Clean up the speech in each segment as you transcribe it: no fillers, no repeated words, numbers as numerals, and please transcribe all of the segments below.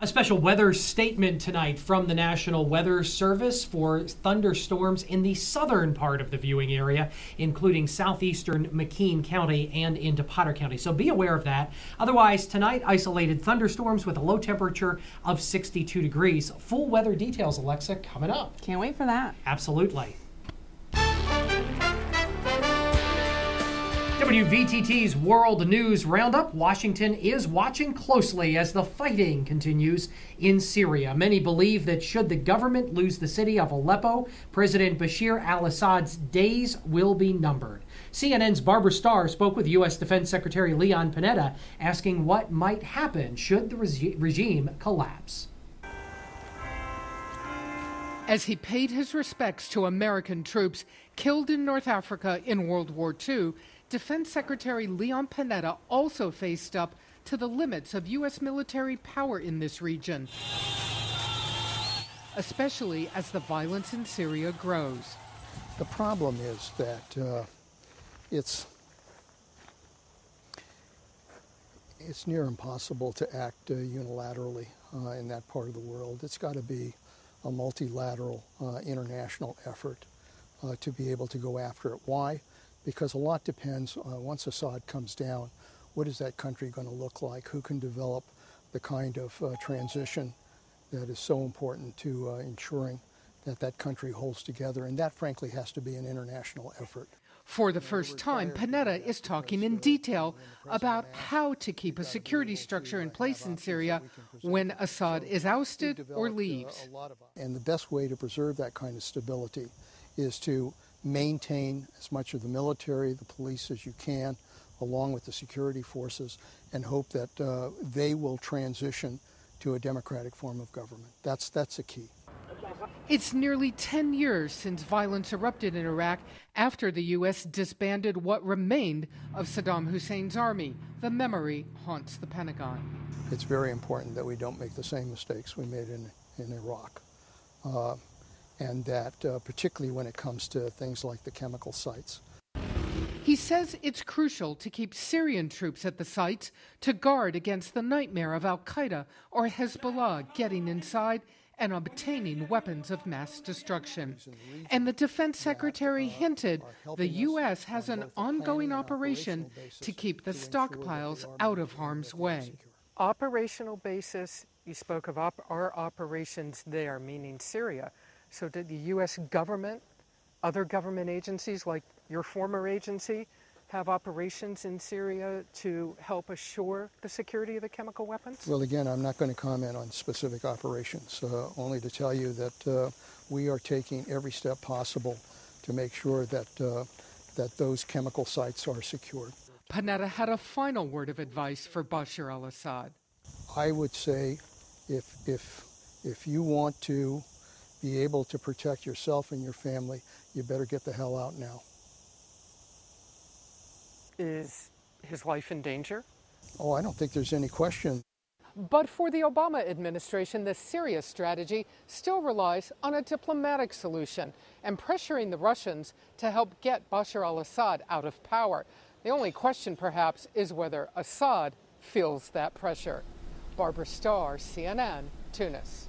A special weather statement tonight from the National Weather Service for thunderstorms in the southern part of the viewing area, including southeastern McKean County and into Potter County. So be aware of that. Otherwise, tonight, isolated thunderstorms with a low temperature of 62 degrees. Full weather details, Alexa, coming up. Can't wait for that. Absolutely. WVTT's World News Roundup. Washington is watching closely as the fighting continues in Syria. Many believe that should the government lose the city of Aleppo, President Bashar al-Assad's days will be numbered. CNN's Barbara Starr spoke with U.S. Defense Secretary Leon Panetta, asking what might happen should the regime collapse. As he paid his respects to American troops killed in North Africa in World War II, Defense Secretary Leon Panetta also faced up to the limits of U.S. military power in this region, especially as the violence in Syria grows. The problem is that it's near impossible to act unilaterally in that part of the world. It's got to be a multilateral international effort to be able to go after it. Why? Because a lot depends, once Assad comes down, what is that country going to look like? Who can develop the kind of transition that is so important to ensuring that that country holds together? And that, frankly, has to be an international effort. For the first time, Panetta is talking in detail about how to keep a security structure in place in Syria when Assad is ousted or leaves. And the best way to preserve that kind of stability is to maintain as much of the military, the police as you can, along with the security forces, and hope that they will transition to a democratic form of government. That's the key. It's nearly 10 years since violence erupted in Iraq after the U.S. disbanded what remained of Saddam Hussein's army. The memory haunts the Pentagon. It's very important that we don't make the same mistakes we made in Iraq. And that particularly when it comes to things like the chemical sites. He says it's crucial to keep Syrian troops at the sites to guard against the nightmare of al-Qaeda or Hezbollah getting inside and obtaining weapons of mass destruction. And the defense secretary hinted the U.S. has an ongoing operation to keep the stockpiles out of harm's way. Operational basis, you spoke of our operations there, meaning Syria. So did the U.S. government, other government agencies like your former agency, have operations in Syria to help assure the security of the chemical weapons? Well, again, I'm not going to comment on specific operations, only to tell you that we are taking every step possible to make sure that those chemical sites are secured. Panetta had a final word of advice for Bashar al-Assad. I would say if you want to be able to protect yourself and your family, you better get the hell out now. Is his life in danger? Oh, I don't think there's any question. But for the Obama administration, the Syria strategy still relies on a diplomatic solution and pressuring the Russians to help get Bashar al-Assad out of power. The only question, perhaps, is whether Assad feels that pressure. Barbara Starr, CNN, Tunis.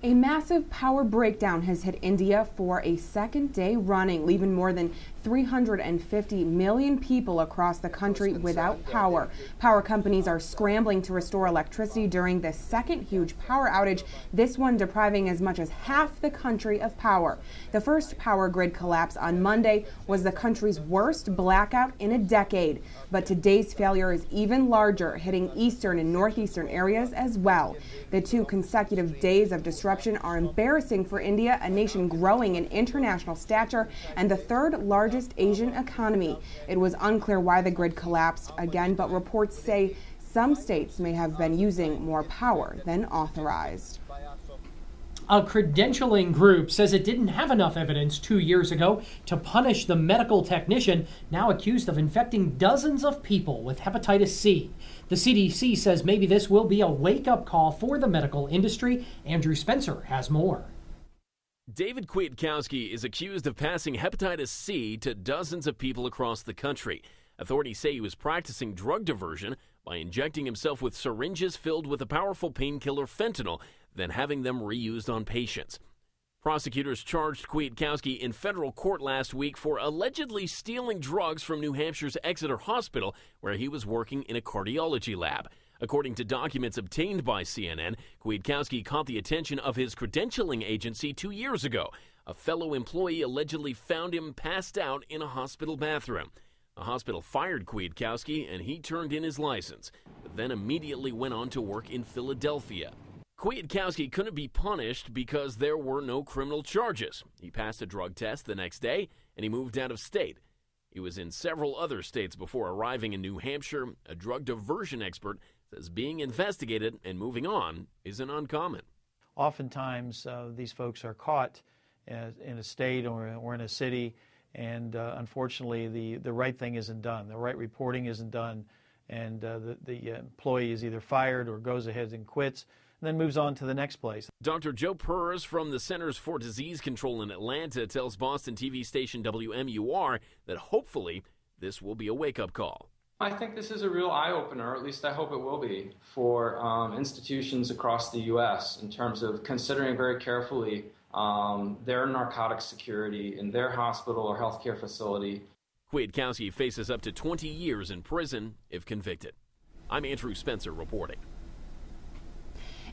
A massive power breakdown has hit India for a second day running, leaving more than 350 million people across the country without power. Power companies are scrambling to restore electricity during the second huge power outage, this one depriving as much as half the country of power. The first power grid collapse on Monday was the country's worst blackout in a decade, but today's failure is even larger, hitting eastern and northeastern areas as well. The 2 consecutive days of disruption are embarrassing for India, a nation growing in international stature and the third largest Asian economy. It was unclear why the grid collapsed again, but reports say some states may have been using more power than authorized. A credentialing group says it didn't have enough evidence 2 years ago to punish the medical technician now accused of infecting dozens of people with hepatitis C. The CDC says maybe this will be a wake-up call for the medical industry. Andrew Spencer has more. David Kwiatkowski is accused of passing hepatitis C to dozens of people across the country. Authorities say he was practicing drug diversion by injecting himself with syringes filled with a powerful painkiller fentanyl, then having them reused on patients. Prosecutors charged Kwiatkowski in federal court last week for allegedly stealing drugs from New Hampshire's Exeter Hospital, where he was working in a cardiology lab. According to documents obtained by CNN, Kwiatkowski caught the attention of his credentialing agency 2 years ago. A fellow employee allegedly found him passed out in a hospital bathroom. The hospital fired Kwiatkowski and he turned in his license, but then immediately went on to work in Philadelphia. Kwiatkowski couldn't be punished because there were no criminal charges. He passed a drug test the next day and he moved out of state. He was in several other states before arriving in New Hampshire. A drug diversion expert says being investigated and moving on isn't uncommon. Oftentimes, these folks are caught in a state or in a city, and unfortunately, the right thing isn't done. The right reporting isn't done, and the employee is either fired or goes ahead and quits, and then moves on to the next place. Dr. Joe Purrs from the Centers for Disease Control in Atlanta tells Boston TV station WMUR that hopefully this will be a wake-up call. I think this is a real eye-opener, or at least I hope it will be, for institutions across the U.S. in terms of considering very carefully their narcotic security in their hospital or healthcare facility. Kwiatkowski faces up to 20 years in prison if convicted. I'm Andrew Spencer reporting.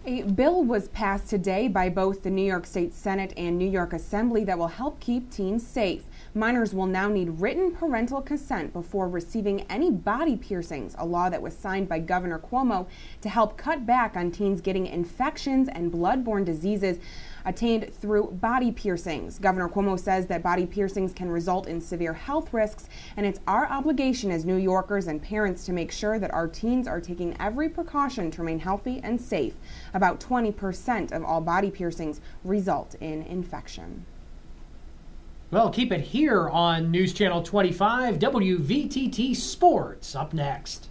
A bill was passed today by both the New York State Senate and New York Assembly that will help keep teens safe. Minors will now need written parental consent before receiving any body piercings, a law that was signed by Governor Cuomo to help cut back on teens getting infections and blood-borne diseases attained through body piercings. Governor Cuomo says that body piercings can result in severe health risks, and it's our obligation as New Yorkers and parents to make sure that our teens are taking every precaution to remain healthy and safe. About 20% of all body piercings result in infection. Well, keep it here on News Channel 25, WVTT Sports up next.